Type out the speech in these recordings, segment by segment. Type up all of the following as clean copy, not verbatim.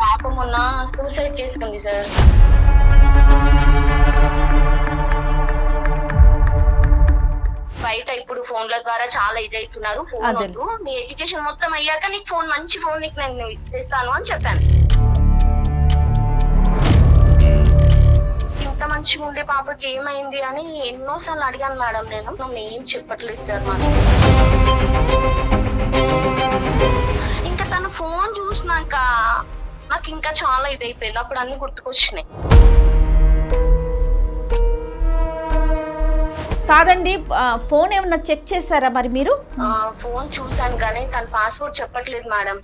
పాప మొన్న సూసైడ్ చేసుకుంది సార్. బయట ఇప్పుడు ఫోన్ల ద్వారా చాలా ఇదవుతున్నారు. ఫోన్ వద్దు, నీ ఎడ్యుకేషన్ మొత్తం అయ్యాక నీకు ఫోన్, మంచి ఫోన్ నీకు నేను ఇస్తాను అని చెప్పాను. ఇంత మంచిగా ఉండే పాపకి ఏమైంది అని ఎన్నోసార్లు అడిగాను మేడం. నేను ఏం చెప్పట్లేదు సార్ మాకు. ఇంకా తన ఫోన్ చూసినాక నాకు ఇంకా చాలా ఇదైపోయింది. అప్పుడు అన్ని గుర్తుకొచ్చినాయి. కాదండి, ఫోన్ ఏమన్నా చెక్ చేశారా మరి మీరు? ఫోన్ చూసాను కానీ తన పాస్వర్డ్ చెప్పట్లేదు మేడం.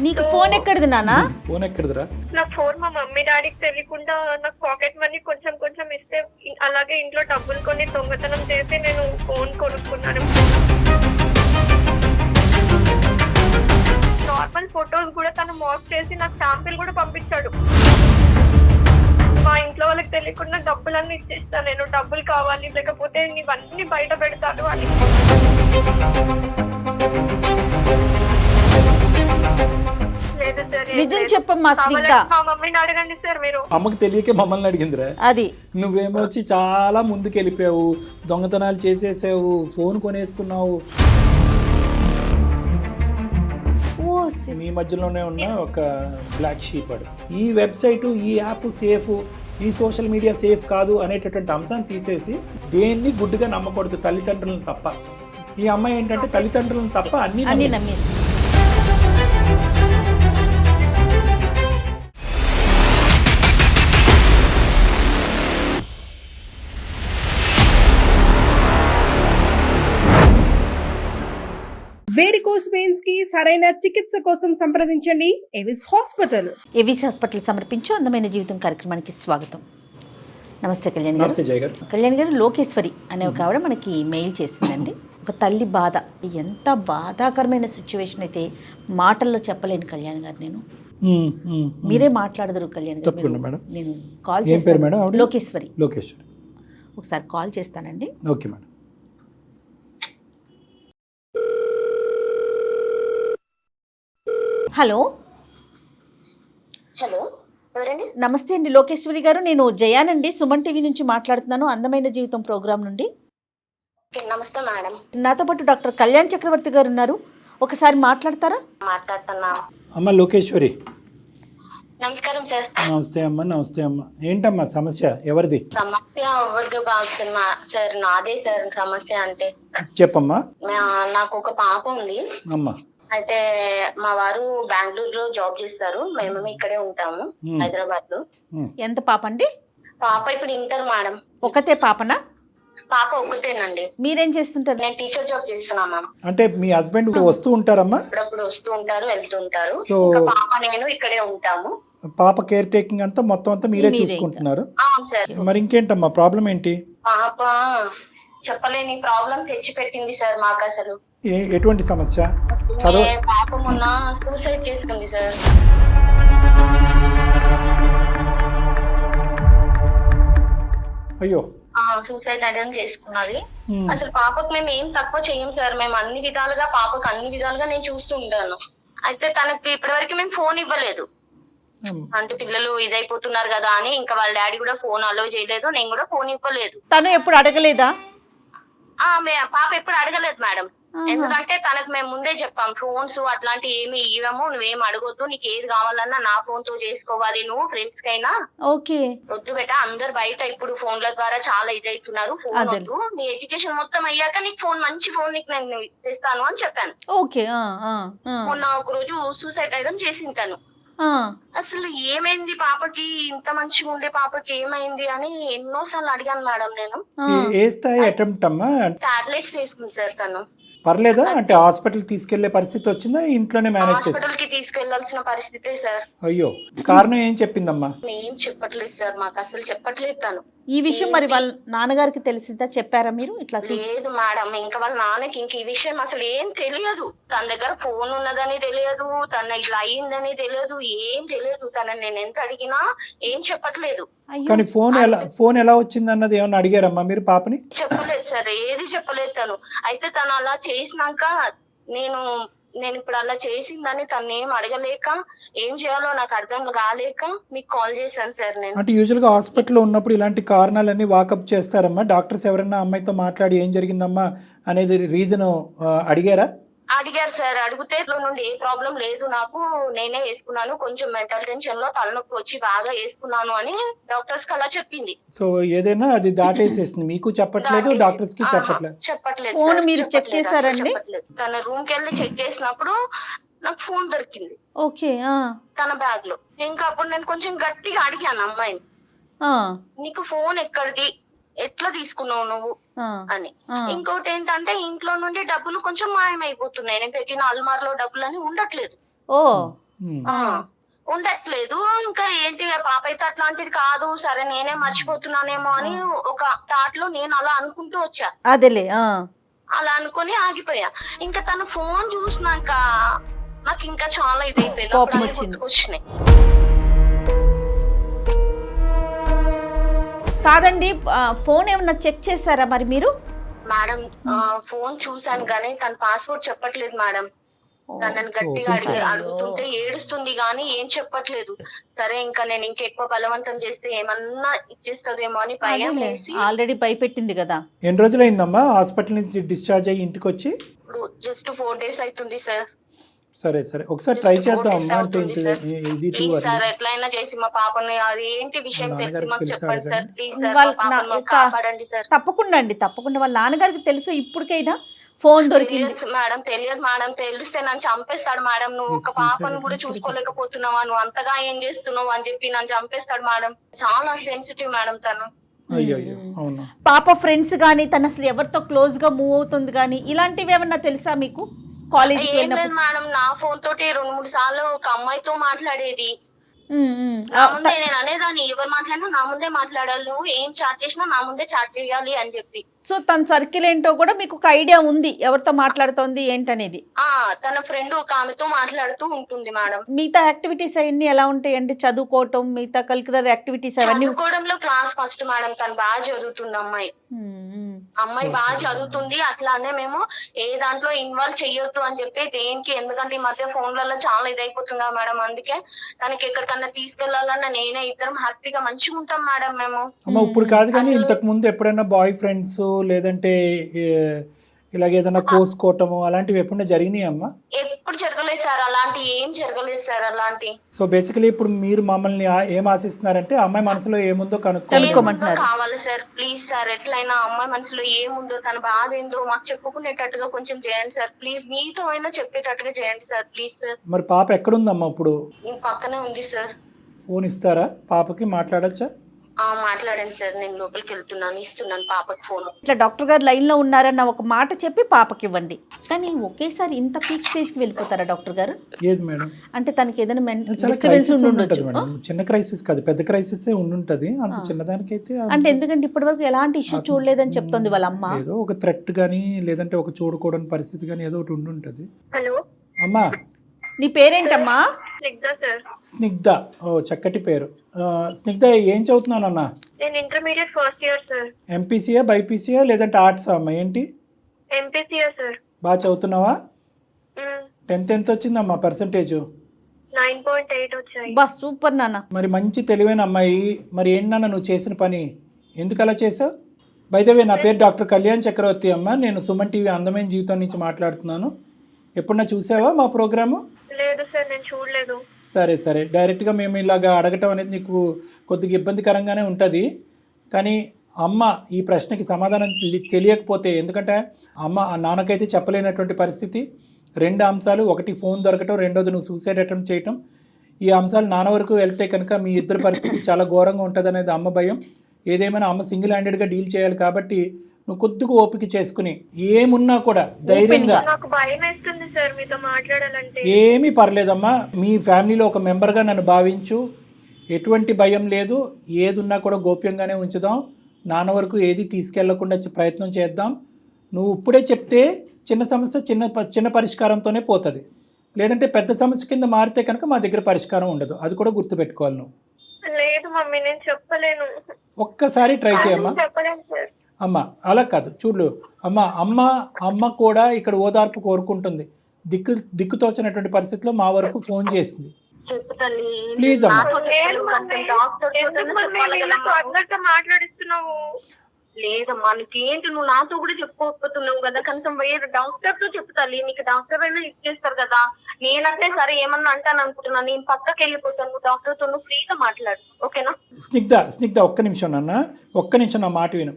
నీకు ఫోన్ ఎక్కడిది నానా? ఫోన్ ఎక్కడిదిరా? నా ఫోన్ మా మమ్మీ డాడీకి తెలియకుండా నాకు పాకెట్ మనీ కొంచెం కొంచెం ఇస్తే, అలాగే ఇంట్లో డబ్బులు కొని దొంగతనం చేసి నేను ఫోన్ కొనుక్కున్నాను. నార్మల్ ఫొటోస్ కూడా తను మార్క్ చేసి నాకు శాంపిల్ కూడా పంపించాడు. మా ఇంట్లో వాళ్ళకి తెలియకుండా డబ్బులన్నీ ఇచ్చేస్తాను, నేను డబ్బులు కావాలి లేకపోతే ఇవన్నీ బయట పెడతాను అని. లేదు సార్, నిజం చెప్పమ్మా స్నిగ్ధ. మా మమ్మీని అడగండి సార్ మీరు. అమ్మకి తెలియకే మమ్మల్ని అడిగిందిరా. అది నువ్వేమో వచ్చి చాలా ముందుకు వెళ్ళిపోయావు, దొంగతనాలు చేసేసావు, ఫోన్ కొనేసుకున్నావు. మీ మధ్యలోనే ఉన్న ఒక బ్లాక్ షీప్ అడు. ఈ వెబ్సైటు, ఈ యాప్ సేఫ్, ఈ సోషల్ మీడియా సేఫ్ కాదు అనేటటువంటి అంశాన్ని తీసేసి దేన్ని గుడ్డుగా నమ్మకూడదు, తల్లిదండ్రులను తప్ప. ఈ అమ్మాయి ఏంటంటే తల్లిదండ్రులను తప్ప అన్ని నమ్మేసి. వేరికోస్ వెయిన్స్ కి సరైన చికిత్స కోసం సంప్రదించండి ఎవిస్ హాస్పిటల్. ఎవిస్ హాస్పిటల్ సమర్పించు అందమైన జీవితం కార్యక్రమానికి స్వాగతం. నమస్తే కళ్యాణ్ గారు. కళ్యాణ్ గారు, లోకేశ్వరి అనే ఒక ఆవిడ మనకి మెయిల్ చేసిందండి. ఒక తల్లి బాధ, ఎంత బాధాకరమైన సిచ్యువేషన్ అయితే మాటల్లో చెప్పలేను కళ్యాణ్ గారు. నేను మీరే మాట్లాడదురు కళ్యాణ్ గారు. నేను కాల్ చేస్తాను. లోకేశ్వరి. ఒకసారి కాల్ చేస్తానండి. Okay madam. హలో. హలో, ఎవరండి? నమస్తే అండి లోకేశ్వరి గారు, నేను జయానండి, సుమన్ టీవీ నుంచి మాట్లాడుతున్నాను, అందమైన జీవితం ప్రోగ్రాం నుండి. నమస్తే మేడం. నాతో పాటు డాక్టర్ కళ్యాణ్ చక్రవర్తి గారు ఉన్నారు, ఒకసారి మాట్లాడతారా? మాట్లాడుతున్నా. అమ్మ లోకేశ్వరి. నమస్కారం సార్. నమస్తే అమ్మ. నమస్తే అమ్మ. ఏంటమ్మా సమస్య, ఎవరిది? సమస్య ఎవరిదో కాదు సార్, నాదే సార్ సమస్య. అంటే చెప్పమ్మా. నాకు ఒక పాప ఉంది అమ్మా. అయితే మా వారు బెంగళూరులో జాబ్ చేస్తారు, మేము ఇక్కడే ఉంటాము హైదరాబాద్ లో. ఎంత పాప అండి? పాప ఇప్పుడు ఇంటర్ మేడం. ఒకతే పాపనా? పాప ఒకటేనండి. మీరేం చేస్తుంటారు? నేను టీచర్ జాబ్ చేస్తున్నా మ్యామ్. అంటే మీ హస్బెండ్ వస్తూ ఉంటారమ్మా? అప్పుడప్పుడు వస్తూ ఉంటారు, వెళ్తుంటారు. సో పాప నేను ఇక్కడే ఉంటాము. పాప కేర్ టేకింగ్ అంతా మొత్తం అంతా మీరే చూసుకుంటున్నారు? సార్. మరి ఇంకేంటమ్మా ప్రాబ్లం ఏంటి? పాప చెప్పలేని ప్రాబ్లం తెచ్చి పెట్టింది సార్ మాకు. అసలు ఎటువంటి సమస్య? పాప మొన్న సూసైడ్ చేసుకుంది సార్. అయ్యో. సూసైడ్ అటెంప్ట్ చేసుకున్నది. అసలు పాపకు మేము ఏం తక్కువ చెయ్యం సార్. మేము అన్ని విధాలుగా పాపకు అన్ని విధాలుగా నేను చూస్తూ ఉంటాను. అయితే తనకి ఇప్పటివరకు మేము ఫోన్ ఇవ్వలేదు. అంటే పిల్లలు ఇదైపోతున్నారు కదా అని ఇంకా వాళ్ళ డాడీ కూడా ఫోన్ అలో చేయలేదు, నేను కూడా ఫోన్ ఇవ్వలేదు. తను ఎప్పుడు అడగలేదా? పాప ఎప్పుడు అడగలేదు మేడం. ఎందుకంటే తనకు మేము ముందే చెప్పాం, ఫోన్స్ అట్లాంటి ఏమి ఇవ్వము, నువ్వేం అడగొద్దు, నీకు ఏది కావాలన్నా నా ఫోన్ తో చేసుకోవాలి, నువ్వు ఫ్రెండ్స్ కైనా వద్దు బెట. అందరు బయట ఇప్పుడు ఫోన్ల ద్వారా చాలా ఇదవుతున్నారు, ఫోన్ వద్దు, నీ ఎడ్యుకేషన్ మొత్తం అయ్యాక నీకు ఫోన్, మంచి ఫోన్ నీకు నేను ఇస్తాను అని చెప్పాను. మొన్న ఒక రోజు సూసైడ్ అటెంప్ట్ చేసింది తను. అసలు ఏమైంది పాపకి, ఇంత మంచిగా ఉండే పాపకి ఏమైంది అని ఎన్నోసార్లు అడిగాను మేడం. నేను టాబ్లెట్స్ తీసుకుంది సార్ తను. పర్లేదా? అంటే హాస్పిటల్ తీసుకెళ్లే పరిస్థితి వచ్చిందా? ఇంట్లోనే మేనేజ్ చేసి హాస్పిటల్ కి తీసుకెళ్లాల్సిన పరిస్థితే సార్. అయ్యో, కారణం ఏం చెప్పిందమ్మా? ఏం చెప్పట్లేదు సార్, మాకు అసలు చెప్పట్లేదు తను. ఈ విషయం మరి వాళ్ళ నాన్నగారికి తెలిసిందా? చెప్పారా మీరు ఇట్లా? లేదు మేడం, ఇంకా వాళ్ళ నాన్నకి ఇంక ఈ విషయం అసలు ఏం తెలియదు. తన దగ్గర ఫోన్ ఉన్నదని తెలియదు, తన ఇలా అయ్యిందని తెలియదు, ఏం తెలియదు. తనని నేను ఎంత అడిగినా ఏం చెప్పట్లేదు. కానీ ఫోన్ ఎలా వచ్చింది అన్నది ఏమన్నా అడిగారమ్మా మీరు పాపని? చెప్పలేదు సార్, ఏది చెప్పలేదు తను. అయితే తను అలా చేసినాక నేను నేను ఇప్పుడు అలా చేసిందని తను ఏం అడగలేక ఏం చేయాలో నాకు అర్థం కాలేక మీకు కాల్ చేశాను సార్ నేను. అంటే యూజువల్గా హాస్పిటల్లో ఉన్నప్పుడు ఇలాంటి కారణాలన్నీ వాకప్ చేస్తారమ్మా? డాక్టర్స్ ఎవరైనా అమ్మాయితో మాట్లాడి ఏం జరిగిందమ్మా అనేది రీజన్ అడిగారా? అడిగారు సార్. అడిగితే ఇంట్లో నుండి ఏ ప్రాబ్లం లేదు నాకు, నేనే వేసుకున్నాను, కొంచెం మెంటల్ టెన్షన్ లో తలనొప్పి వచ్చి బాగా వేసుకున్నాను అని డాక్టర్స్ కి అలా చెప్పింది. సో ఏదైనా అది దాటేసేసింది, మీకు చెప్పట్లేదు, డాక్టర్స్ కి చెప్పట్లేదు. చెప్పట్లేదు ఫోన్ సార్, మీరు చెక్ చెప్పట్లేదు, చేశారండి? అసలు చెప్పట్లేదు. తన రూమ్ కి వెళ్ళి చెక్ చేసినప్పుడు నాకు ఫోన్ దొరికింది ఓకే. తన బ్యాగ్ లో. ఇంకా అప్పుడు నేను కొంచెం గట్టిగా అడిగాను అమ్మాయిని, నీకు ఫోన్ ఎక్కడిది, ఎట్లా తీసుకున్నావు నువ్వు అని. ఇంకోటి ఏంటంటే ఇంట్లో నుండి డబ్బులు కొంచెం మాయమైపోతున్నాయి, నేను పెట్టిన అల్మార్లో డబ్బులని ఉండట్లేదు. ఉండట్లేదు. ఇంకా ఏంటి పాప అయితే అట్లాంటిది కాదు, సరే నేనే మర్చిపోతున్నానేమో అని ఒక థాట్ లో నేను అలా అనుకుంటూ వచ్చా. అదేలే. అలా అనుకుని ఆగిపోయా. ఇంకా తన ఫోన్ చూసినాక నాకు ఇంకా చాలా ఇదైపోయింది, కోపం అప్పుడు వచ్చింది. గుర్తుకొచ్చినాయి. కాదండి, ఫోన్ ఏమన్నా చెక్ చేశారా మరి మీరు? మేడం ఫోన్ చూసాను కానీ తన పాస్వర్డ్ చెప్పట్లేదు మేడం. తనని గట్టిగా అడుగుతుంటే ఏడుస్తుంది కానీ ఏం చెప్పట్లేదు. సరే ఇంకా నేను ఇంకెక్కువ బలవంతం చేస్తే ఏమన్నా ఇచ్చేస్తుందేమో అని భయం వేసి. ఆల్రెడీ భయపెట్టింది కదా. ఎన్ని రోజులైందమ్మా హాస్పిటల్ నుంచి డిశ్చార్జ్ అయ్యి ఇంటికి వచ్చి? ఇప్పుడు జస్ట్ 4 days అవుతుంది సార్. సరే సరే, ఒకసారి ట్రై చేద్దాం అమ్మా. అంటే ఇది ప్లీజ్ సార్ ఎట్లయినా చేసి మా పాపని, అది ఏంటి విషయం తెలిసి మాకు చెప్పండి సార్, ప్లీజ్ సార్, వాళ్ళ మా పాపని మాకు కాపాడండి సార్. తప్పకుండా అండి, తప్పకుండా. వాళ్ళ నాన్నగారికి తెలుసు ఇప్పటికైనా ఫోన్ దొరికింది? తెలియదు మేడం. తెలిస్తే నన్ను చంపేస్తాడు మేడం. నువ్వు ఒక పాపను కూడా చూసుకోలేకపోతున్నావా, నువ్వు అంతగా ఏం చేస్తున్నావు అని చెప్పి నన్ను చంపేస్తాడు మేడం. చాలా సెన్సిటివ్ మేడం తను. పాప ఫ్రెండ్స్ గానీ తను అసలు ఎవరితో క్లోజ్ గా మూవ్ అవుతుంది గానీ ఇలాంటివి ఏమన్నా తెలుసా మీకు? కాలేజ్ ఏం లేదు మేడం, నా ఫోన్ తోటి 2-3 సార్లు ఒక అమ్మాయితో మాట్లాడేది. నా ముందే నేను అనేదాన్ని, ఎవరు మాట్లాడినా నా ముందే మాట్లాడాలి, నువ్వు ఏం చాట్ చేసినా నా ముందే చాట్ చేయాలి అని చెప్పి. సో తన సర్కిల్ ఏంటో కూడా మీకు ఒక ఐడియా ఉంది, ఎవరితో మాట్లాడుతోంది ఏంటనేది? తన ఫ్రెండ్ ఒక ఆమెతో మాట్లాడుతూ ఉంటుంది మేడం. మిగతా యాక్టివిటీస్ అవన్నీ ఎలా ఉంటాయండి? చదువుకోవటం, మిగతా కల్చరల్ యాక్టివిటీస్ అవన్నీ? చదువుకోవడంలో క్లాస్ ఫస్ట్ మేడం. తను బాగా చదువుతుంది అమ్మాయి బాగా చదువుతుంది. అట్లానే మేము ఏ దాంట్లో ఇన్వాల్వ్ చెయ్యొద్దు అని చెప్పి దేనికి, ఎందుకంటే ఈ మధ్య ఫోన్లలో చాలా ఇదైపోతుంది కదా మేడం. అందుకే తనకి ఎక్కడికన్నా తీసుకెళ్లాలన్నా నేనే, ఇద్దరం హ్యాపీగా మంచిగా ఉంటాం మేడం మేము. ఇప్పుడు కాదు కానీ ఇంతకు ముందు ఎప్పుడైనా బాయ్ ఫ్రెండ్స్ లేదంటే ఇలాగ ఏదైనా కోసుకోవటము అలాంటివి ఎప్పుడైనా జరిగినాయి అమ్మా? ఎప్పుడు జరగలేదు సార్, అలాంటి ఏం జరగలేదు సార్ అలాంటి. సో బేసికలీ ఇప్పుడు మీరు మమ్మల్ని ఏం ఆశిస్తున్నారంటే అమ్మాయి మనసులో ఏముందో కనుక్కోమంటున్నారు. కావాలి సార్, ప్లీజ్ సార్, ఎట్లయినా అమ్మాయి మనసులో ఏముందో, తన బాధ ఏందో మాకు చెప్పుకునేటట్టుగా కొంచెం చేయండి సార్, ప్లీజ్. మీతో అయినా చెప్పేటట్టుగా చేయండి సార్, ప్లీజ్ సార్. మరి పాప ఎక్కడుందమ్మా ఇప్పుడు? పక్కనే ఉంది సార్. ఫోన్ ఇస్తారా పాపకి, మాట్లాడచ్చా? మాట్లాడండి సార్, నేను లోపలికి వెళ్తున్నాను, ఇస్తున్నాను పాపకి ఫోన్. ఇట్లా డాక్టర్ గారు లైన్ లో ఉన్నారన్న ఒక మాట చెప్పి పాపకి ఇవ్వండి. కానీ ఒకేసారి ఇంత పీక్ స్టేజ్ కి వెళ్ళిపోతారా డాక్టర్ గారు? ఏది మేడం? అంటే తనకి ఏదైనా డిస్టర్బెన్స్ ఉండొచ్చు మేడం. చిన్న క్రైసిస్ కాదు, పెద్ద క్రైసిస్ ఉండుంటది. అంత చిన్నదానికైతే అంటే ఎందుకంటే ఇప్పటి వరకు ఎలాంటి ఇష్యూ చూడలేదని చెప్తుంది వాళ్ళ అమ్మ. ఏదో ఒక థ్రెట్ గానీ లేదంటే ఒక చూడకూడని పరిస్థితి గానీ ఏదో ఒకటి ఉండుంటది. హలో అమ్మా, నీ పేరేంటమ్మా? స్నిగ్ధ సార్. స్నిగ్ధ, ఓ చక్కటి పేరు. స్నిగ్ధ ఏం చదువుతున్నానన్నా? నేను ఇంటర్మీడియట్ ఫస్ట్ ఇయర్ సార్. ఎంపీసీయా, బైపీసీయా లేదంటే ఆర్ట్స్ అమ్మా? ఏంటి? ఎంపీసీయా సార్. బాగా చదువుతున్నావా? 10th ఎంత వచ్చిందమ్మా పర్సంటేజ్? 9.8 వచ్చాయి. బా సూపర్ నాన్న. మరి మంచి తెలివైన అమ్మాయి. మరి ఏంటన్నా నువ్వు చేసిన పని, ఎందుకు అలా చేసావు? బై ద వే, నా పేరు డాక్టర్ కళ్యాణ్ చక్రవర్తి అమ్మ. నేను సుమన్ టీవీ అందమైన జీవితం నుంచి మాట్లాడుతున్నాను. ఎప్పుడన్నా చూసావా మా ప్రోగ్రాము? లేదు సార్, నేను చూడలేదు. సరే సరే, డైరెక్ట్గా మేము ఇలాగా అడగటం అనేది నీకు కొద్దిగా ఇబ్బందికరంగానే ఉంటుంది. కానీ అమ్మ ఈ ప్రశ్నకి సమాధానం తెలియకపోతే, ఎందుకంటే అమ్మ నాన్నకైతే చెప్పలేనటువంటి పరిస్థితి. 2 అంశాలు, ఒకటి ఫోన్ దొరకటం, రెండోది నువ్వు సూసైడ్ అటెంప్ట్ చేయటం. ఈ అంశాలు నాన్న వరకు వెళ్తే కనుక మీ ఇద్దరి పరిస్థితి చాలా ఘోరంగా ఉంటుంది అనేది అమ్మ భయం. ఏదేమైనా అమ్మ సింగిల్ హ్యాండెడ్గా డీల్ చేయాలి కాబట్టి నువ్వు కొద్దిగా ఓపిక చేసుకుని ఏమున్నా కూడా ధైర్యంగా. నాకు భయం వేస్తుంది సార్ మీతో మాట్లాడాలంటే. ఏమీ పర్లేదమ్మా, మీ ఫ్యామిలీలో ఒక మెంబర్గా నన్ను భావించు. ఎటువంటి భయం లేదు, ఏది ఉన్నా కూడా గోప్యంగానే ఉంచుదాం. నాన్న వరకు ఏది తీసుకెళ్లకుండా ప్రయత్నం చేద్దాం. నువ్వు ఇప్పుడే చెప్తే చిన్న సమస్య చిన్న పరిష్కారంతోనే పోతుంది. లేదంటే పెద్ద సమస్య కింద మారితే కనుక మా దగ్గర పరిష్కారం ఉండదు. అది కూడా గుర్తుపెట్టుకోవాలి నువ్వు. లేదు మమ్మీ, నేను చెప్పలేను. ఒక్కసారి ట్రై చేయమ్మా. చెప్పలేను సార్. అమ్మ అలా కాదు, చూడు అమ్మ కూడా ఇక్కడ ఓదార్పు కోరుకుంటుంది. దిక్కుతోచినటువంటి పరిస్థితిలో మా వరకు ఫోన్ చేసింది. చెప్పు తల్లి. ప్లీజ్ అమ్మా. అందరితో మాట్లాడిస్తున్నావు. లేదమ్మా నీకేంటి, నువ్వు నాతో కూడా చెప్పుకోకపోతున్నావు కదా, కనీసం వేరే డాక్టర్ తో చెప్పు తల్లి, నీకు డాక్టర్ అయినా ఇచ్చేస్తారు కదా. నేనంటే సరే ఏమన్నా అంటాను అనుకుంటున్నా, నేను పక్కకి వెళ్ళిపోతాను, నువ్వు డాక్టర్ తో నువ్వు ఫ్రీగా మాట్లాడు, ఓకేనా? స్నిగ్ధ ఒక్క నిమిషం నాన్న, ఒక్క నిమిషం నా మాట విను.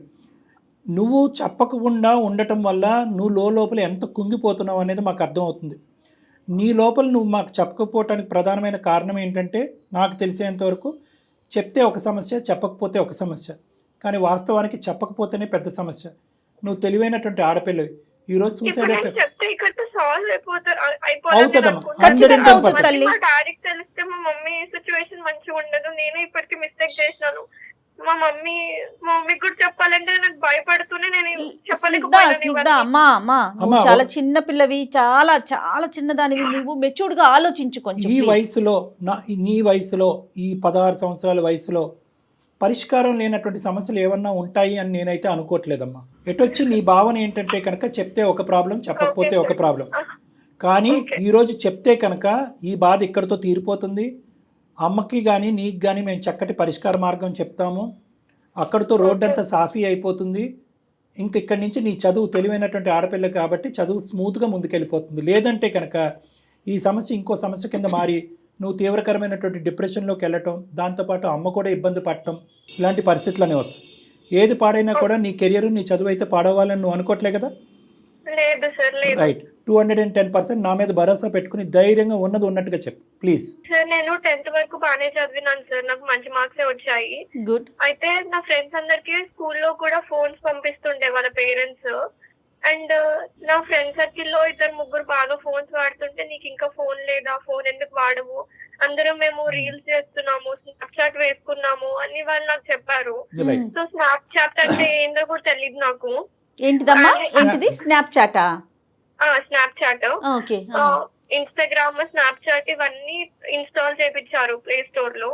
నువ్వు చెప్పకుండా ఉండటం వల్ల నువ్వు లోపల ఎంత కుంగిపోతున్నావు అనేది మాకు అర్థమవుతుంది. నీ లోపల నువ్వు మాకు చెప్పకపోవటానికి ప్రధానమైన కారణం ఏంటంటే, నాకు తెలిసేంతవరకు చెప్తే ఒక సమస్య, చెప్పకపోతే ఒక సమస్య, కానీ వాస్తవానికి చెప్పకపోతేనే పెద్ద సమస్య. నువ్వు తెలివైనటువంటి ఆడపిల్లవి. ఈరోజు సూసైడ్ అవుతుందమ్మా. 110%. డాడీకి తెలిస్తే మా మమ్మీ సిచ్యువేషన్ మంచిగా ఉండదు. నేనే ఇప్పటికి మిస్టేక్ చేసినాను. మా మమ్మీ కూడా చెప్పాలంటే నాకు భయపడుతూనే నేను స్నిగ్ధ అమ్మా నువ్వు చాలా చిన్న పిల్లవి, చాలా చాలా చిన్నదానివి, నువ్వు మెచ్యూర్డ్ గా ఆలోచించు కొంచెం. ఈ వయసులో నీ వయసులో, ఈ 16 సంవత్సరాల వయసులో పరిష్కారం లేనటువంటి సమస్యలు ఏమన్నా ఉంటాయి అని నేనైతే అనుకోవట్లేదమ్మా. ఎటొచ్చి నీ భావన ఏంటంటే కనుక చెప్తే ఒక ప్రాబ్లం, చెప్పకపోతే ఒక ప్రాబ్లం. కానీ ఈరోజు చెప్తే కనుక ఈ బాధ ఇక్కడితో తీరిపోతుంది. అమ్మకి కానీ నీకు కానీ మేము చక్కటి పరిష్కార మార్గం చెప్తాము. అక్కడితో రోడ్డంతా సాఫీ అయిపోతుంది. ఇంక ఇక్కడి నుంచి నీ చదువు, తెలివైనటువంటి ఆడపిల్ల కాబట్టి చదువు స్మూత్గా ముందుకెళ్ళిపోతుంది. లేదంటే కనుక ఈ సమస్య ఇంకో సమస్య కింద మారి నువ్వు తీవ్రకరమైనటువంటి డిప్రెషన్లోకి వెళ్ళటం, దాంతోపాటు అమ్మ కూడా ఇబ్బంది పడటం, ఇలాంటి పరిస్థితులనే వస్తాయి. ఏది పాడైనా కూడా నీ కెరియర్, నీ చదువు అయితే పాడవాలని నువ్వు అనుకోవట్లే కదా? రైట్. 210% నా మీద భరోసా పెట్టుకుని ధైర్యంగా ఉన్నది ఉన్నట్టుగా చెప్పు ప్లీజ్. సార్ నేను 10th వరకు బాగానే చదివినాను సార్, నాకు మంచి మార్క్సే వచ్చాయి. గుడ్. అయితే నా ఫ్రెండ్స్ అందరికి స్కూల్లో కూడా ఫోన్స్ పంపిస్తుండే వాళ్ళ పేరెంట్స్. అండ్ నా ఫ్రెండ్ సర్కిల్ లో 2-3 బాగా ఫోన్స్ వాడుతుంటే, నీకు ఇంకా ఫోన్ లేదా, ఫోన్ ఎందుకు వాడవు, అందరం మేము రీల్స్ చేస్తున్నాము, స్నాప్చాట్ వేసుకున్నాము అని వాళ్ళు నాకు చెప్పారు. సో స్నాప్చాట్ అంటే ఏందో కూడా తెలియదు నాకు. ఏంటిదమ్మా? ఏంటిది? స్నాప్చాటా? స్నాప్చాట్, ఇన్స్టాగ్రామ్, స్నాప్చాట్ ఇవన్నీ ఇన్స్టాల్ చేయించారు ప్లే స్టోర్ లో.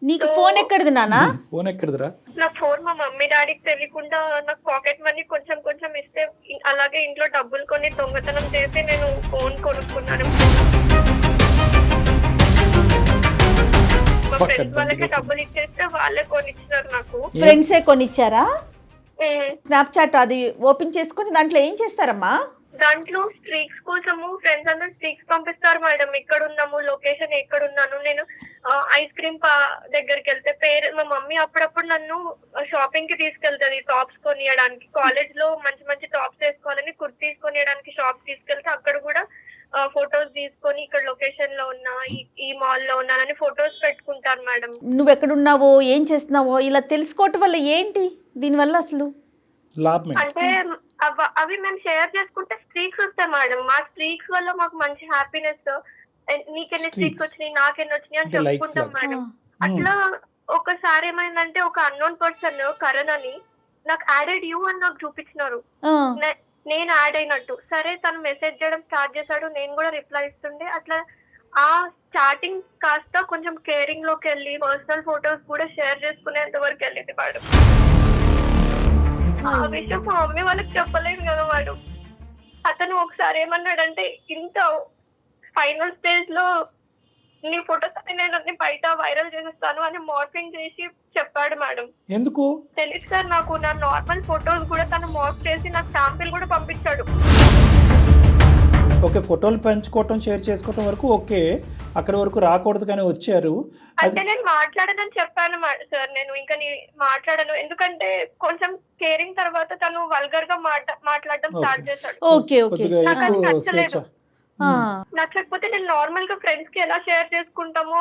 నీకు ఫోన్ ఎక్కడిది నానా? ఫోన్ ఎక్కడిదిరా? నా ఫోన్ మా మమ్మీ డాడీకి తెలియకుండా నాకు పాకెట్ మనీ కొంచెం కొంచెం ఇస్తే, అలాగే ఇంట్లో డబ్బులు కొని దొంగతనం చేసి నేను ఫోన్ కొనుక్కున్నాను. మా ఫ్రెండ్స్ వాళ్ళకి డబ్బులు ఇచ్చేస్తే వాళ్ళే కొనిచ్చినారు నాకు. ఫ్రెండ్సే కొనిచ్చారా? స్నాప్చాట్ అది ఓపెన్ చేసుకుని దాంట్లో ఏం చేస్తారమ్మా? దాంట్లో స్ట్రీక్స్ కోసము ఫ్రెండ్స్ అందరూ స్ట్రీక్స్ పంపిస్తారు మేడం, ఎక్కడున్నాము, లొకేషన్ ఎక్కడున్నాను. నేను ఐస్ క్రీమ్ దగ్గరికి వెళ్తే మా మమ్మీ అప్పుడప్పుడు నన్ను షాపింగ్ కి తీసుకెళ్తుంది టాప్స్ కొనియడానికి. కాలేజ్ లో మంచి మంచి టాప్స్ వేసుకోవాలని కుర్తీస్ కొనియడానికి షాప్ తీసుకెళ్తే అక్కడ కూడా ఫొటోస్ తీసుకొని ఇక్కడ లొకేషన్ లో ఉన్నా, ఈ మాల్ లో ఉన్నానని ఫొటోస్ పెట్టుకుంటారు మేడం. నువ్వు ఎక్కడున్నావో, ఏం చేస్తున్నావో ఇలా తెలుసుకోవటం వల్ల ఏంటి దీనివల్ల అసలు లాభం? అంటే అవి మేము షేర్ చేసుకుంటే స్ట్రీక్స్ వస్తాయి మేడం. మా స్ట్రీక్స్ వల్ల మాకు మంచి హ్యాపీనెస్, నీకెన్ని స్ట్రీక్స్ వచ్చినాయి, నాకెన్ని వచ్చినాయి అని చెప్పుకుంటాం మేడం. అట్లా ఒకసారి ఏమైందంటే, ఒక అన్నోన్ పర్సన్ కరణ్ అని నాకు యాడెడ్ యూ అని నాకు చూపించినారు. నేను యాడ్ అయినట్టు. సరే తను మెసేజ్ చేయడం స్టార్ట్ చేశాడు, నేను కూడా రిప్లై ఇస్తుండే. అట్లా ఆ స్టార్టింగ్ కాస్త కొంచెం కేరింగ్ లోకి వెళ్ళి పర్సనల్ ఫొటోస్ కూడా షేర్ చేసుకునేంత వరకు వెళ్ళింది మేడం. ఆ విషయం మా మమ్మీ వాళ్ళకి చెప్పలేదు కదా వాడు. అతను ఒకసారి ఏమన్నాడంటే, ఇంత ఫైనల్ స్టేజ్ లో నీ ఫొటోస్ అని నేను అన్ని బయట వైరల్ చేసేస్తాను అని మార్ఫింగ్ చేసి చెప్పాడు మేడం. ఎందుకు తెలియదు సార్ నాకు. నా నార్మల్ ఫొటోస్ కూడా తను మార్ఫ్ చేసి నాకు శాంపిల్ కూడా పంపించాడు. ఓకే, ఫోటోలు పంచుకోవటం, షేర్ చేసుకోవటం వరకు ఓకే, అక్కడి వరకు రాకూడదు కానీ వచ్చారు. అంటే నేను మాట్లాడదని చెప్పాను సార్, నేను ఇంకా మాట్లాడను, ఎందుకంటే కొంచెం కేరింగ్ తర్వాత తను వల్గర్ గా మాట్లాడడం స్టార్ట్ చేశాడు. నచ్చకపోతే నేను నార్మల్ గా ఫ్రెండ్స్ కి ఎలా షేర్ చేసుకుంటామో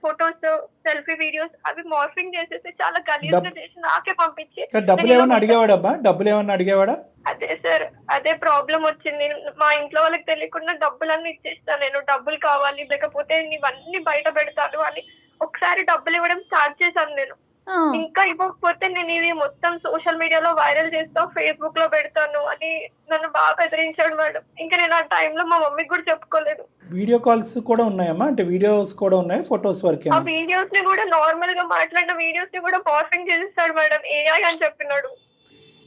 ఫొటోస్, సెల్ఫీ వీడియోస్ అవి మార్ఫింగ్ చేసేసి చాలా గలీజ్ గా చేసి నాకే పంపించి. డబ్బులు ఏమన్నా అడిగేవాడబ్బా? డబ్బులు ఏమన్నా అడిగేవాడా? అదే సార్, అదే ప్రాబ్లం వచ్చింది. మా ఇంట్లో వాళ్ళకి తెలియకుండా డబ్బులన్నీ ఇచ్చేస్తాను, నేను డబ్బులు కావాలి లేకపోతే నీవన్నీ బయట పెడతాను అని ఒకసారి డబ్బులు ఇవ్వడం స్టార్ట్ చేశాను నేను. ఇంకా ఇవ్వకపోతే నేను ఇది మొత్తం సోషల్ మీడియాలో వైరల్ చేస్తా, ఫేస్బుక్ లో పెడతాను అని నన్ను బాగా బెదిరించాడు మేడం. ఇంకా నేను ఆ టైంలో మా మమ్మీకి కూడా చెప్పుకోలేదు. వీడియో కాల్స్ కూడా ఉన్నాయమ్మా? అంటే వీడియోస్ కూడా ఉన్నాయి, ఫొటోస్ వరకే? ఆ వీడియోస్ ని కూడా నార్మల్ గా మాట్లాడిన వీడియోస్ ని కూడా మార్ఫింగ్ చేసేస్తాడు మేడం, ఏఐ అని చెప్పినాడు.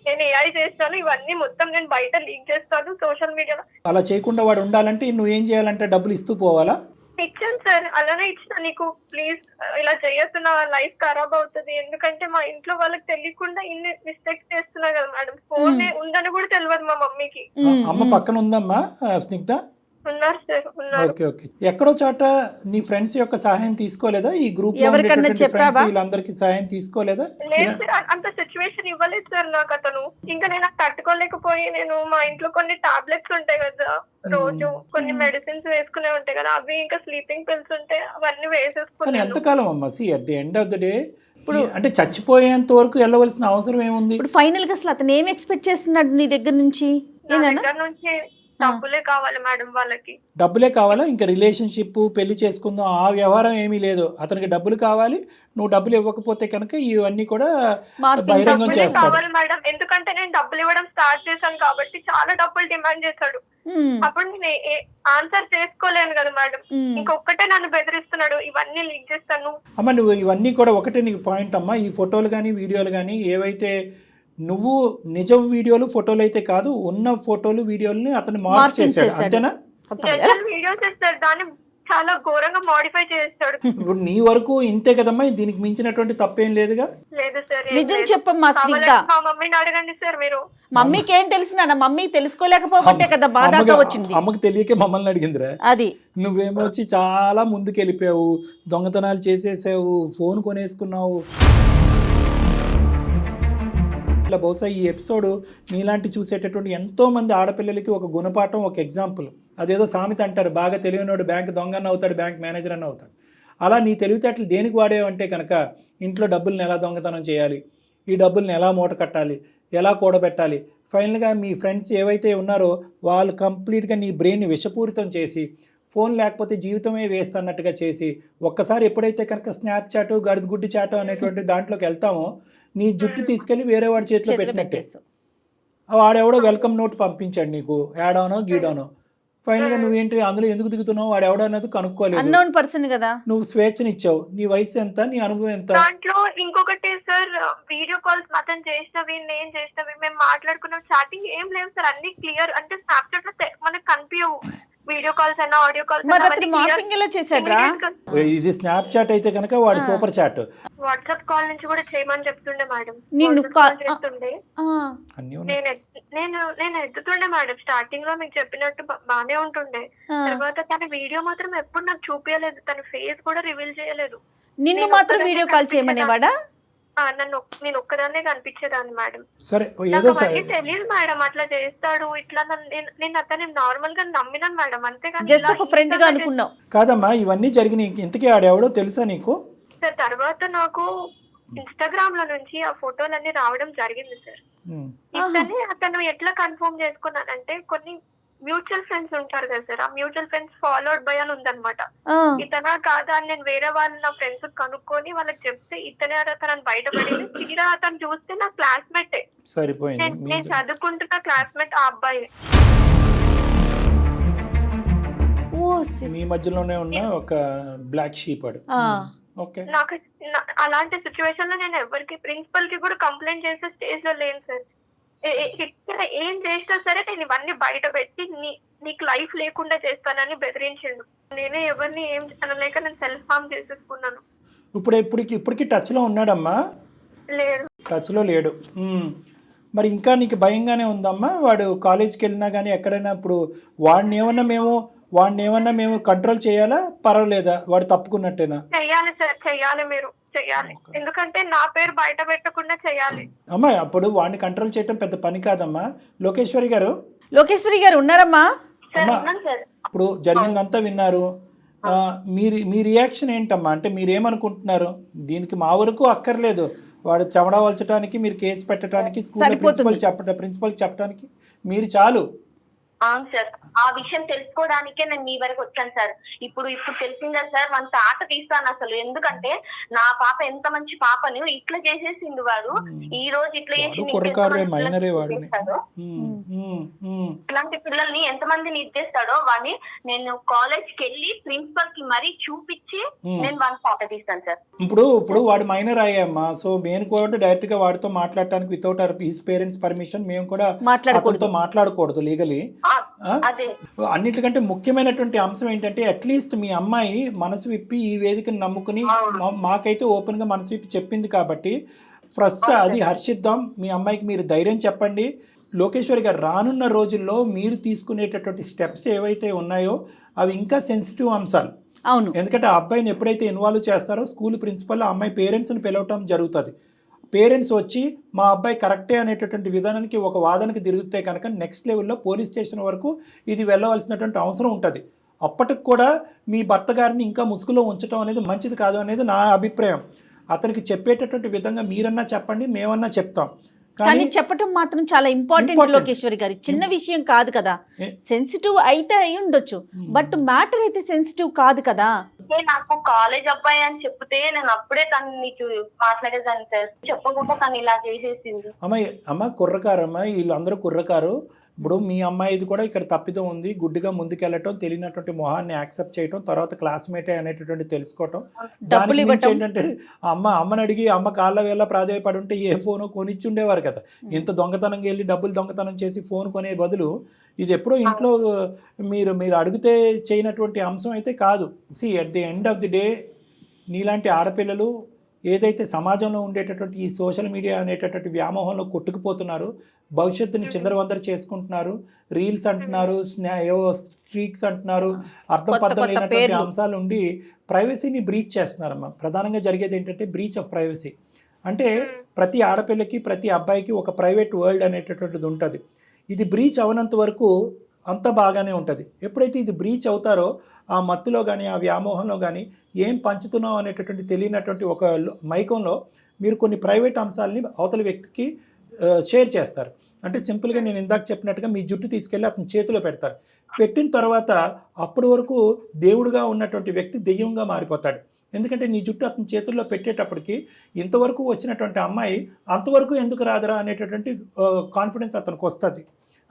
నేను ఏఐ చేస్తాను, ఇవన్నీ మొత్తం నేను బయట లీక్ చేస్తాను సోషల్ మీడియాలో. అలా చేయకుండా వాడు ఉండాలంటే నువ్వేం చేయాలంటే డబ్బులు ఇస్తూ పోవాలా? ఇచ్చాను సార్, అలానే ఇచ్చిన. నీకు ప్లీజ్ ఇలా చేయొద్దు, నా లైఫ్ ఖరాబ్ అవుతుంది. ఎందుకంటే మా ఇంట్లో వాళ్ళకి తెలియకుండా ఇన్ని మిస్టేక్స్ చేస్తున్నా కదా మేడం. ఫోన్ ఉందని కూడా తెలియదు మా మమ్మీకి. అమ్మ పక్కన ఉందమ్మా స్నిగ్ధ? ఉన్నారు సార్, ఉన్నారు. Okay okay. ఎక్కడో చోట నీ ఫ్రెండ్స్ యొక్క సహాయం తీసుకోలేదా? ఈ గ్రూప్ ఎవరికన్నా చెప్పావా? వీళ్ళందరికీ సహాయం తీసుకోలేదా? లేదు సార్, అంత సిచ్యువేషన్ ఇవ్వలేదు సార్ నాకు అతను. ఇంకా నేను తట్టుకోలేకపోయి నేను మా ఇంట్లో కొన్ని టాబ్లెట్స్ ఉంటాయి కదా, రోజు కొన్ని మెడిసిన్స్ వేసుకునే ఉంటాయి కదా, అవి ఇంకా స్లీపింగ్ పిల్స్ ఉంటాయి, అవన్నీ కానీ వేసేసుకున్నాను. ఎంతకాలం అమ్మా? See at the end of the day ఇప్పుడు అంటే చచ్చిపోయేంత వరకు వెళ్ళవలసిన అవసరం ఏముంది? ఇప్పుడు ఫైనల్ గా అసలు అతను ఏం ఎక్స్పెక్ట్ చేస్తున్నాడు నీ దగ్గర నుంచి? నా దగ్గర నుంచి డబ్బులే కావాలి మేడం వాళ్ళకి. డబ్బులే కావాలా? ఇంకా రిలేషన్షిప్ పెళ్లి చేసుకుందాం ఆ వ్యవహారం ఏమీ లేదు. అతనికి డబ్బులు కావాలి. నువ్వు డబ్బులు ఇవ్వకపోతే కనుక ఇవన్నీ కూడా బహిరంగం డబ్బులే చేస్తాడు. కావాలి మేడం, ఎందుకంటే నేను డబ్బులు ఇవ్వడం స్టార్ట్ చేశాను కాబట్టి చాలా డబ్బులు డిమాండ్ చేశాడు. అప్పుడు నేను ఆన్సర్ చేసుకోలేను కదా మేడం. ఇంకొకటే నన్ను బెదిరిస్తున్నాడు, ఇవన్నీ లీక్ చేస్తాను. అమ్మ నువ్వు ఇవన్నీ కూడా ఒకటే నీకు పాయింట్ అమ్మా. ఈ ఫోటోలు కానీ వీడియోలు కానీ ఏవైతే నువ్వు నిజం వీడియోలు ఫోటోలు అయితే కాదు, ఉన్న ఫోటోలు వీడియోలని అతను మార్పు చేశాడు అంతేనా? వీడియో చేస్తాడు, దాన్ని చాలా ఘోరంగా మోడిఫై చేస్తాడు. ఇప్పుడు నీ వరకు ఇంతే కదమ్మా, దీనికి మించినటువంటి తప్పేం లేదుగా? లేదు సార్, నిజం చెప్పమ్మా స్నిగ్ధ. మా మమ్మీని అడగండి సార్ మీరు. మమ్మీకి ఏం తెలుసు నాన్న? మమ్మీ తెలుసుకోలేకపోతే కదా బాధగా వచ్చింది. అమ్మకి తెలియకే మమ్మల్ని అడిగిందిరా. అది నువ్వేమో వచ్చి చాలా ముందుకు వెళ్ళిపోయావు, దొంగతనాలు చేసేసావు, ఫోన్ కొనేసుకున్నావు. ఇలా బహుశా ఈ ఎపిసోడ్ నీలాంటి చూసేటటువంటి ఎంతో మంది ఆడపిల్లలకి ఒక గుణపాఠం, ఒక ఎగ్జాంపుల్. అదేదో సామెత అంటారు, బాగా తెలియనివాడు బ్యాంక్ దొంగ అన్న అవుతాడు, బ్యాంక్ మేనేజర్ అన్న అవుతాడు. అలా నీ తెలివితేటలు దేనికి వాడేవంటే కనుక ఇంట్లో డబ్బుల్ని ఎలా దొంగతనం చేయాలి, ఈ డబ్బుల్ని ఎలా మూట కట్టాలి, ఎలా కూడబెట్టాలి. ఫైనల్గా మీ ఫ్రెండ్స్ ఏవైతే ఉన్నారో వాళ్ళు కంప్లీట్గా నీ బ్రెయిన్ని విషపూరితం చేసి ఫోన్ లేకపోతే జీవితమే వేస్ట్ అన్నట్టుగా చేసి ఒక్కసారి ఎప్పుడైతే కనుక స్నాప్చాట్ గడిగుడ్డి చాట్ అనేటువంటి దాంట్లోకి వెళ్తామో నీ జుట్టు తీసుకెళ్ళి వేరే వాడి చేతిలో పెట్టినట్టే. వాడెవడో వెల్కమ్ నోట్ పంపించాడు నీకు, యాడానో గీడానో. ఫైనల్గా నువ్వేంటి అందులో ఎందుకు దిగుతున్నావు, వాడు ఎవడో అనేది కనుక్కోలేదు. అన్నోన్ పర్సన్ కదా. నువ్వు స్వేచ్ఛనిచ్చావు. నీ వయసు ఎంత, నీ అనుభవం ఎంత? దాంట్లో ఇంకొకటి సార్, వీడియో కాల్స్ మాత్రం చేసినవి, నేను చేసినవి, మేము మాట్లాడుకున్న చాటింగ్ ఏం లేవు సార్, అన్ని క్లియర్. అంటే స్నాప్చాట్ లో మనకు కనిపించవు వీడియో కాల్స్ అయినా ఆడియో కాల్స్. ఇది స్నాప్ చాట్ అయితే కనుక వాడు సూపర్ చాట్. వాట్సాప్ కాల్ నుంచి కూడా చేయమని చెప్తుండే మేడం. చేస్తుండే నేను ఎత్తుతుండే మేడం. స్టార్టింగ్ లో మీకు చెప్పినట్టు బానే ఉంటుండే. తర్వాత తన వీడియో మాత్రం ఎప్పుడు నాకు చూపించలేదు, తన ఫేస్ కూడా రివీల్ చేయలేదు. నిన్ను మాత్రం వీడియో కాల్ చేయమనేవాడా? నేను ఒక్కదాన్నే కనిపించేదాన్ని మేడం. సరే తెలియదు మేడం అట్లా చేస్తాడు ఇట్లా. నేను అతన్ని నార్మల్ గా నమ్మినాను మేడం, అంతేగాని జస్ట్ ఒక ఫ్రెండ్ గా అనుకున్నావు కాదమ్మా. ఇవన్నీ జరిగినాయి, ఇంతకీ ఆడెవడో తెలుసా నీకు? సార్ తర్వాత నాకు ఇన్స్టాగ్రామ్ లో నుంచి ఆ ఫోటోలన్నీ రావడం జరిగింది సార్. ఇతన్ని అతను ఎట్లా కన్ఫర్మ్ చేసుకున్నానంటే, కొన్ని మ్యూచువల్ ఫ్రెండ్స్ ఉంటారు కదా సార్, ఆ మ్యూచువల్ ఫ్రెండ్స్ ఫాలోడ్ బై అని ఉందన్నమాట. ఇతనా కాదా అని నేను వేరే వాళ్ళ నా ఫ్రెండ్స్ కనుక్కొని వాళ్ళకి చెప్తే ఇతనే అతను బయటపడింది. తీరా అతను చూస్తే నా క్లాస్మేట్, నేను చదువుకుంటున్న క్లాస్మేట్ ఆ అబ్బాయి. మీ మధ్యలోనే ఉన్న ఒక బ్లాక్ షీప్ అడు. నాకు అలాంటి సిచ్యువేషన్ లో నేను ఎవరికి ప్రిన్సిపల్ కి కూడా కంప్లైంట్ చేసే స్టేజ్ లో లేను సార్. ఇక్కడ ఏం చేసినా సరే నేను ఇవన్నీ బయట పెట్టి నీకు లైఫ్ లేకుండా చేస్తానని బెదిరించిండు. నేనే ఎవరిని ఏం అనలేక నేను సెల్ఫ్ హార్మ్ చేసేసుకున్నాను. ఇప్పటికి టచ్ లో ఉన్నాడమ్మా? లేడు, టచ్ లో లేడు. మరి ఇంకా నీకు భయంగానే ఉందమ్మా? వాడు కాలేజ్కి వెళ్ళినా కానీ ఎక్కడైనా ఇప్పుడు వాడిని ఏమన్నా మేము కంట్రోల్ చేయాలా, పర్వాలేదా? వాడు తప్పుకున్నట్టేనా? చెయ్యాలి సార్, చెయ్యాలి, మీరు చెయ్యాలి. ఎందుకంటే నా పేరు బయట పెట్టకుండా చెయ్యాలి. అమ్మా అప్పుడు వాడిని కంట్రోల్ చేయటం పెద్ద పని కాదమ్మా. లోకేశ్వరి గారు ఉన్నారమ్మా? ఇప్పుడు జరిగిందంతా విన్నారు. మీ రియాక్షన్ ఏంటమ్మా? అంటే మీరేమనుకుంటున్నారు? దీనికి మా వరకు అక్కర్లేదు, వాడు చెమడా వల్చడానికి, మీరు కేసు పెట్టడానికి, స్కూల్ ప్రిన్సిపల్ చెప్పడానికి మీరు చాలు. అవును సార్, ఆ విషయం తెలుసుకోవడానికే నేను మీ వరకు వచ్చాను సార్. ఇప్పుడు తెలిసిందా సార్, మన తాట తీస్తాను అసలు. ఎందుకంటే నా పాప ఎంత మంచి పాపను ఇట్లా చేసేసిండు వాడు. ఈ రోజు ఇట్లా చేసి ఇట్లాంటి పిల్లల్ని ఎంతమంది నిర్దేస్తాడో వాడిని నేను కాలేజ్ కి వెళ్ళి ప్రిన్సిపల్ కి మరీ చూపించి నేను వాడిని తాట తీస్తాను సార్. ఇప్పుడు వాడు మైనర్ అయ్యామ్మా, సో మేము కూడా డైరెక్ట్ గా వాడితో మాట్లాడటానికి వితౌట్ హిస్ పేరెంట్స్ పర్మిషన్ మేము కూడా మాట్లాడకూడదు లీగలీ. అన్నిటికంటే ముఖ్యమైనటువంటి అంశం ఏంటంటే అట్లీస్ట్ మీ అమ్మాయి మనసు విప్పి ఈ వేదికను నమ్ముకుని మాకైతే ఓపెన్ గా మనసు విప్పి చెప్పింది కాబట్టి ఫస్ట్ అది హర్షిద్దాం. మీ అమ్మాయికి మీరు ధైర్యం చెప్పండి. లోకేశ్వరి గారు, రానున్న రోజుల్లో మీరు తీసుకునేటటువంటి స్టెప్స్ ఏవైతే ఉన్నాయో అవి ఇంకా సెన్సిటివ్ అంశాలు. అవును, ఎందుకంటే ఆ అబ్బాయిని ఎప్పుడైతే ఇన్వాల్వ్ చేస్తారో స్కూల్ ప్రిన్సిపల్ ఆ అమ్మాయి పేరెంట్స్ని పిలవటం జరుగుతుంది. పేరెంట్స్ వచ్చి మా అబ్బాయి కరెక్టే అనేటటువంటి విధానానికి ఒక వాదనకి తిరిగితే కనుక నెక్స్ట్ లెవెల్లో పోలీస్ స్టేషన్ వరకు ఇది వెళ్ళవలసినటువంటి అవసరం ఉంటుంది. అప్పటికి కూడా మీ భర్త గారిని ఇంకా ముసుగులో ఉంచడం అనేది మంచిది కాదు అనేది నా అభిప్రాయం. అతనికి చెప్పేటటువంటి విధంగా మీరన్నా చెప్పండి, మేమన్నా చెప్తాం, కానీ చెప్పటం మాత్రం చాలా ఇంపార్టెంట్ లోకేశ్వరి గారి. చిన్న విషయం కాదు కదా, సెన్సిటివ్ అయితే అయి ఉండొచ్చు, బట్ మ్యాటర్ అయితే సెన్సిటివ్ కాదు కదా. నాకు కాలేజ్ అబ్బాయి అని చెప్తే నేను అప్పుడే తను నీకు మాట్లాడేదాన్ని సార్, చెప్పకుండా తను ఇలా చేసేసింది. అమ్మ కుర్రకారమ్మ, వీళ్ళందరూ కుర్రకారు. ఇప్పుడు మీ అమ్మాయిది కూడా ఇక్కడ తప్పిదం ఉంది. గుడ్డిగా ముందుకెళ్ళటం, తెలియనటువంటి మొహాన్ని యాక్సెప్ట్ చేయటం, తర్వాత క్లాస్మేటే అనేటటువంటి తెలుసుకోవటం. దాని గురించి ఏంటంటే అమ్మని అడిగి అమ్మ కాళ్ళ వేళ ప్రాధాయపడి ఉంటే ఏ ఫోను కొనిచ్చి ఉండేవారు కదా. ఇంత దొంగతనంగా వెళ్ళి డబ్బులు దొంగతనం చేసి ఫోన్ కొనే బదులు ఇది ఎప్పుడో ఇంట్లో మీరు అడిగితే చేయనటువంటి అంశం అయితే కాదు. At the end of the day నీలాంటి ఆడపిల్లలు ఏదైతే సమాజంలో ఉండేటటువంటి ఈ సోషల్ మీడియా అనేటటువంటి వ్యామోహంలో కొట్టుకుపోతున్నారు, భవిష్యత్తుని చిందరవందర చేసుకుంటున్నారు. రీల్స్ అంటున్నారు, ఏవో స్ట్రీక్స్ అంటున్నారు, అర్థం పర్థం లేనటువంటి అంశాలు ఉండి ప్రైవసీని బ్రీచ్ చేస్తున్నారమ్మా. ప్రధానంగా జరిగేది ఏంటంటే బ్రీచ్ ఆఫ్ ప్రైవసీ. అంటే ప్రతి ఆడపిల్లకి ప్రతి అబ్బాయికి ఒక ప్రైవేట్ వరల్డ్ అనేటటువంటిది ఉంటుంది. ఇది బ్రీచ్ అవనంత వరకు అంత బాగానే ఉంటుంది. ఎప్పుడైతే ఇది బ్రీచ్ అవుతారో ఆ మత్తులో కానీ ఆ వ్యామోహంలో కానీ ఏం పంచుతున్నాం అనేటటువంటి తెలియనటువంటి ఒక మైకంలో మీరు కొన్ని ప్రైవేట్ అంశాలని అవతల వ్యక్తికి షేర్ చేస్తారు. అంటే సింపుల్గా నేను ఇందాక చెప్పినట్టుగా మీ జుట్టు తీసుకెళ్ళి అతని చేతిలో పెడతారు. పెట్టిన తర్వాత అప్పటి వరకు దేవుడుగా ఉన్నటువంటి వ్యక్తి దెయ్యంగా మారిపోతాడు. ఎందుకంటే నీ జుట్టు అతని చేతుల్లో పెట్టేటప్పటికి ఇంతవరకు వచ్చినటువంటి అమ్మాయి అంతవరకు ఎందుకు రాదరా అనేటటువంటి కాన్ఫిడెన్స్ అతనికి వస్తుంది.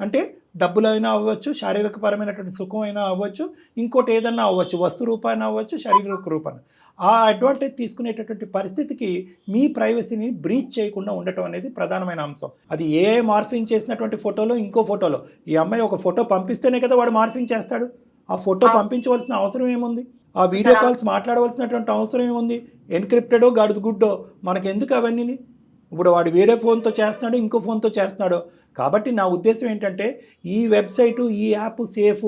అంటే డబ్బులైనా అవ్వచ్చు, శారీరకపరమైనటువంటి సుఖం అయినా అవ్వచ్చు, ఇంకోటి ఏదన్నా అవ్వచ్చు, వస్తు రూపాయన అవ్వచ్చు, శారీరక రూపాయన. ఆ అడ్వాంటేజ్ తీసుకునేటటువంటి పరిస్థితికి మీ ప్రైవసీని బ్రీచ్ చేయకుండా ఉండటం అనేది ప్రధానమైన అంశం. అది ఏ మార్ఫింగ్ చేసినటువంటి ఫోటోలో ఇంకో ఫోటోలో ఈ అమ్మాయి ఒక ఫోటో పంపిస్తేనే కదా వాడు మార్ఫింగ్ చేస్తాడు. ఆ ఫోటో పంపించవలసిన అవసరం ఏముంది? ఆ వీడియో కాల్స్ మాట్లాడవలసినటువంటి అవసరం ఏముంది? ఎన్క్రిప్టెడో గడుదు గుడ్డో మనకెందుకు అవన్నీ? ఇప్పుడు వాడు వేరే ఫోన్తో చేస్తున్నాడు, ఇంకో ఫోన్తో చేస్తున్నాడు. కాబట్టి నా ఉద్దేశం ఏంటంటే ఈ వెబ్సైటు, ఈ యాప్ సేఫ్,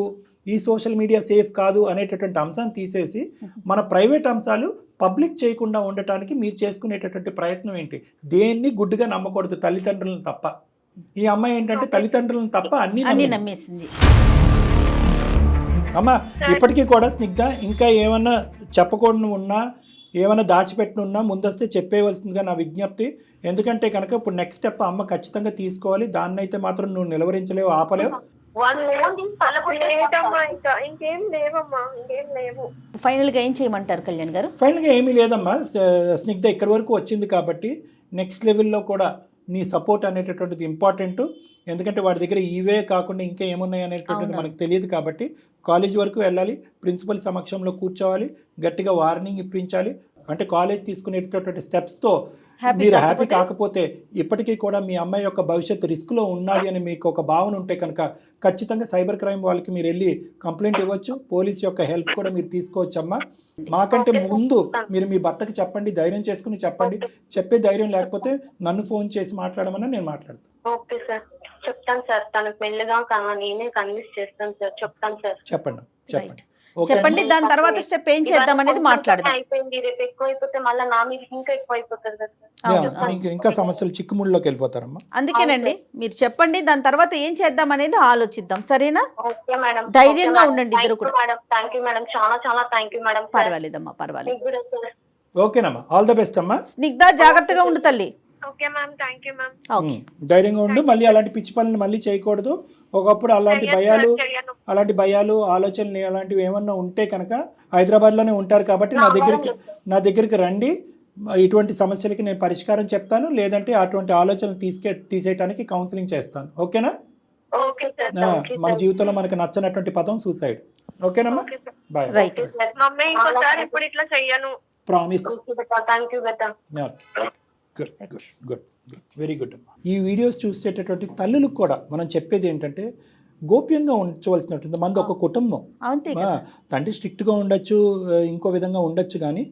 ఈ సోషల్ మీడియా సేఫ్ కాదు అనేటటువంటి అంశాన్ని తీసేసి మన ప్రైవేట్ అంశాలు పబ్లిక్ చేయకుండా ఉండటానికి మీరు చేసుకునేటటువంటి ప్రయత్నం ఏంటి? దేన్ని గుడ్డుగా నమ్మకూడదు, తల్లిదండ్రులను తప్ప. ఈ అమ్మాయి ఏంటంటే తల్లిదండ్రులను తప్ప అన్ని నమ్మేసింది. అమ్మ ఇప్పటికీ కూడా స్నిగ్ధ ఇంకా ఏమన్నా చెప్పకూడదు ఉన్నా, ఏమైనా దాచిపెట్టున్నా ముందస్తే చెప్పేయవలసిందిగా నా విజ్ఞప్తి. ఎందుకంటే కనుక ఇప్పుడు నెక్స్ట్ స్టెప్ అమ్మ ఖచ్చితంగా తీసుకోవాలి. దాన్ని అయితే మాత్రం నువ్వు నిలవరించలేవు, ఆపలేవు. ఫైనల్గా ఏం చేయమంటారు కళ్యాణ్ గారు? ఫైనల్గా ఏమీ లేదమ్మా స్నిగ్ధ, ఇక్కడి వరకు వచ్చింది కాబట్టి నెక్స్ట్ లెవెల్లో కూడా నీ సపోర్ట్ అనేటటువంటిది ఇంపార్టెంట్. ఎందుకంటే వాడి దగ్గర ఇవే కాకుండా ఇంకా ఏమున్నాయి అనేటువంటిది మనకు తెలియదు కాబట్టి కాలేజ్ వరకు వెళ్ళాలి, ప్రిన్సిపల్ సమక్షంలో కూర్చోవాలి, గట్టిగా వార్నింగ్ ఇప్పించాలి. అంటే కాలేజ్ తీసుకునేటటువంటి స్టెప్స్తో మీరు హ్యాపీ కాకపోతే ఇప్పటికీ కూడా మీ అమ్మాయి యొక్క భవిష్యత్తు రిస్క్లో ఉన్నది అని మీకు ఒక భావన ఉంటే కనుక ఖచ్చితంగా సైబర్ క్రైమ్ వాళ్ళకి మీరు వెళ్ళి కంప్లైంట్ ఇవ్వచ్చు. పోలీస్ యొక్క హెల్ప్ కూడా మీరు తీసుకోవచ్చమ్మా. మాకంటే ముందు మీరు మీ భర్తకి చెప్పండి, ధైర్యం చేసుకుని చెప్పండి. చెప్పే ధైర్యం లేకపోతే నన్ను ఫోన్ చేసి మాట్లాడమని నేను మాట్లాడతాను. ఓకే సార్, చెప్తాను సార్. తనకు మెల్లగా నేనే కన్విన్స్ చేస్తాను సార్. చెప్తాను సార్. చెప్పండి. చెప్పండి, దాని తర్వాత స్టెప్ ఏం చేద్దాం అనేది మాట్లాడదాం. అయిపోయింది, రేపు ఎక్కువ అయిపోతే మళ్ళీ నా మీద ఇంకా ఎక్కువ అయిపోతుంది కదా, ఇంకా సమస్యలు చిక్కుముళ్ళలోకి వెళ్ళిపోతారమ్మా. అందుకేనండి మీరు చెప్పండి, దాని తర్వాత ఏం చేద్దాం అనేది ఆలోచిద్దాం. సరేనా? ఓకే మేడం, ధైర్యంగా ఉండండి ఇద్దరు కూడా. థ్యాంక్ యూ మేడం, చాలా చాలా థ్యాంక్ యూ మేడం. పర్వాలేదమ్మా, పర్వాలేదు. ఓకేనమ్మా, ఆల్ ద బెస్ట్ అమ్మా. స్నిగ్ధ జాగ్రత్తగా ఉండు తల్లి. Okay ma'am, thank you ma'am. Okay. ధైర్యంగా ఉండు, మళ్ళీ అలాంటి పిచ్చి పనులు మళ్ళీ చేయకూడదు. ఒకప్పుడు అలాంటి భయాలు ఆలోచనలు అలాంటివి ఏమన్నా ఉంటే కనుక హైదరాబాద్లోనే ఉంటారు కాబట్టి నా దగ్గరికి రండి, ఇటువంటి సమస్యలకి నేను పరిష్కారం చెప్తాను, లేదంటే అటువంటి ఆలోచనలు తీసేయడానికి కౌన్సిలింగ్ చేస్తాను. ఓకేనా? Okay sir. మన జీవితంలో మనకు నచ్చనటువంటి పదం సూసైడ్. ఓకేనమ్మా, బాయ్. రైట్. మమ్మీ ఇంకోసారి ఇప్పుడు ఇట్లా చెయ్యను. Promise. Thank you beta. Good good good very good. ఈ వీడియోస్ చూసేటటువంటి తల్లులకు కూడా మనం చెప్పేది ఏంటంటే గోప్యంగా ఉంచవలసినటువంటి మనది ఒక కుటుంబం. తండ్రి స్ట్రిక్ట్గా ఉండొచ్చు, ఇంకో విధంగా ఉండొచ్చు, కానీ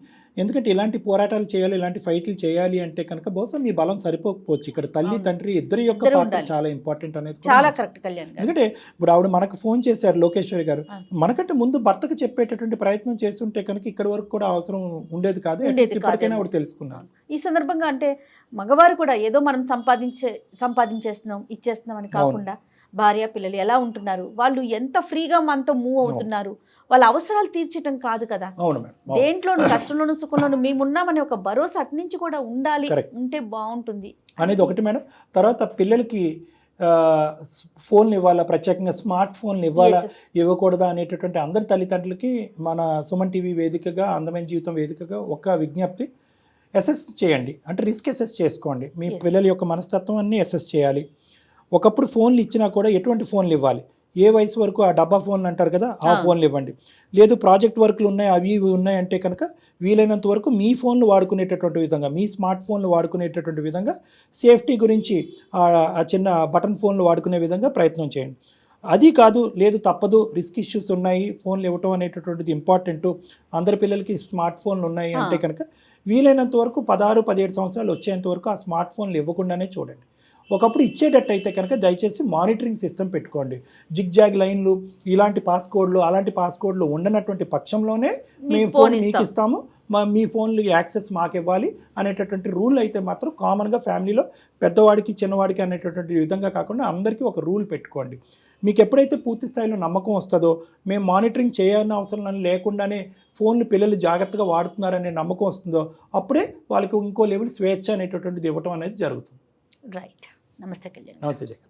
ఎందుకంటే ఇలాంటి పోరాటాలు చేయాలి, ఇలాంటి ఫైట్లు చేయాలి అంటే కనుక బహుశా మీ బలం సరిపోకపోవచ్చు. ఇక్కడ తల్లి తండ్రి ఇద్దరి యొక్క పాత్ర చాలా ఇంపార్టెంట్ అనేది చాలా కరెక్ట్ కళ్యాణ్. ఎందుకంటే ఇప్పుడు ఆవిడ మనకు ఫోన్ చేశారు లోకేశ్వరి గారు, మనకంటే ముందు భర్తకు చెప్పేటటువంటి ప్రయత్నం చేస్తుంటే కనుక ఇక్కడ వరకు కూడా అవసరం ఉండేది కాదు. ఇప్పటికైనా ఆవిడ తెలుసుకున్నారు. ఈ సందర్భంగా అంటే మగవారు కూడా ఏదో మనం సంపాదించేస్తున్నాం ఇచ్చేస్తున్నాం అని కాకుండా భార్య పిల్లలు ఎలా ఉంటున్నారు, వాళ్ళు ఎంత ఫ్రీగా మనతో మూవ్ అవుతున్నారు, వాళ్ళ అవసరాలు తీర్చడం కాదు కదా. దేంట్లోనూ కష్టంలోనూ సుఖంలోనూ మేమున్నామనే ఒక భరోసా అటు నుంచి కూడా ఉండాలి, ఉంటే బాగుంటుంది అనేది ఒకటి మేడం. తర్వాత పిల్లలకి ఫోన్లు ఇవ్వాలా, ప్రత్యేకంగా స్మార్ట్ ఫోన్లు ఇవ్వాలా ఇవ్వకూడదా అనేటటువంటి అందరి తల్లిదండ్రులకి మన సుమన్ టీవీ వేదికగా, అందమైన జీవితం వేదికగా ఒక విజ్ఞప్తి. అసెస్ చేయండి, అంటే రిస్క్ అసెస్ చేసుకోండి. మీ పిల్లల యొక్క మనస్తత్వం అన్నీ అసెస్ చేయాలి. ఒకప్పుడు ఫోన్లు ఇచ్చినా కూడా ఎటువంటి ఫోన్లు ఇవ్వాలి, ఏ వయసు వరకు ఆ డబ్బా ఫోన్లు అంటారు కదా ఆ ఫోన్లు ఇవ్వండి. లేదు ప్రాజెక్ట్ వర్క్లు ఉన్నాయి అవి ఇవి ఉన్నాయంటే కనుక వీలైనంత వరకు మీ ఫోన్లు వాడుకునేటటువంటి విధంగా, మీ స్మార్ట్ ఫోన్లు వాడుకునేటటువంటి విధంగా, సేఫ్టీ గురించి ఆ చిన్న బటన్ ఫోన్లు వాడుకునే విధంగా ప్రయత్నం చేయండి. అది కాదు, లేదు తప్పదు, రిస్క్ ఇష్యూస్ ఉన్నాయి, ఫోన్లు ఇవ్వటం అనేటటువంటిది ఇంపార్టెంట్, అందరి పిల్లలకి స్మార్ట్ ఫోన్లు ఉన్నాయి అంటే కనుక వీలైనంత వరకు 16-17 సంవత్సరాలు వచ్చేంత వరకు ఆ స్మార్ట్ ఫోన్లు ఇవ్వకుండానే చూడండి. ఒకప్పుడు ఇచ్చేటట్టయితే కనుక దయచేసి మానిటరింగ్ సిస్టమ్ పెట్టుకోండి. జిగ్జాగ్ లైన్లు, ఇలాంటి పాస్కోడ్లు, అలాంటి పాస్కోడ్లు ఉండనటువంటి పక్షంలోనే మేము ఫోన్ మీకు ఇస్తాము, మీ ఫోన్లు యాక్సెస్ మాకు ఇవ్వాలి అనేటటువంటి రూల్ అయితే మాత్రం కామన్గా ఫ్యామిలీలో పెద్దవాడికి చిన్నవాడికి అనేటటువంటి విధంగా కాకుండా అందరికీ ఒక రూల్ పెట్టుకోండి. మీకు ఎప్పుడైతే పూర్తి స్థాయిలో నమ్మకం వస్తుందో, మేము మానిటరింగ్ చేయాలని అవసరం లేకుండానే ఫోన్లు పిల్లలు జాగ్రత్తగా వాడుతున్నారనే నమ్మకం వస్తుందో, అప్పుడే వాళ్ళకి ఇంకో లెవెల్ స్వేచ్ఛ అనేటటువంటిది ఇవ్వటం అనేది జరుగుతుంది. రైట్. నమస్తే కళ్యాణ్. నమస్తే జగన్.